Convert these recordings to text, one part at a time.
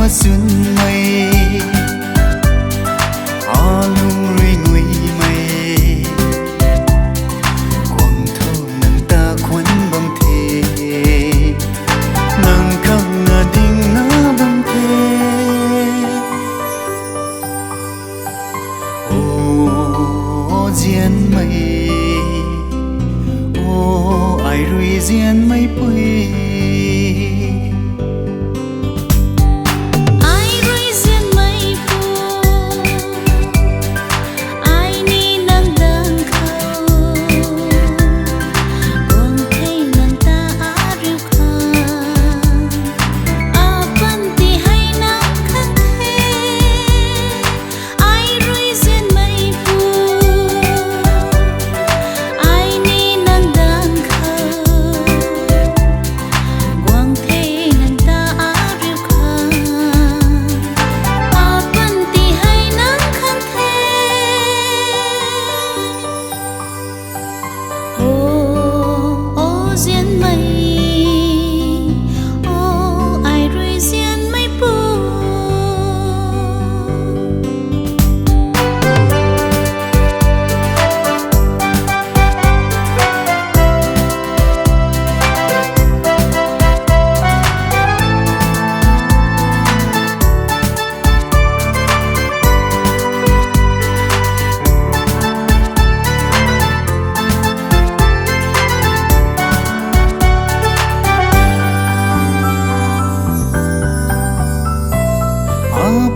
mùa xuân mây lung rơi nguy mây quăng thâu nâng ta khuấn bông thề nâng khăng ngờ đinh nó bông thề ô diên mây ô ai rui diên mây bụi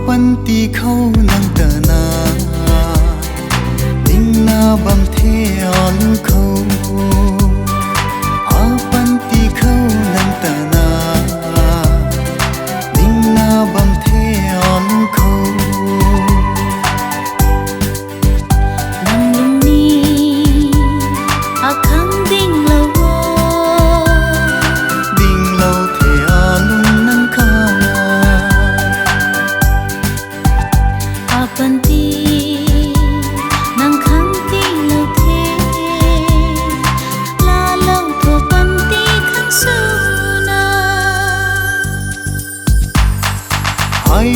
panti khâu nang ta na ding na bam the on khâu panti khâu nang ta na ding na bam the on khâu nang lung ni khang ding lâu the lung nang kha panti nang khang ti lâu thế la lâu thô panti khang su na ai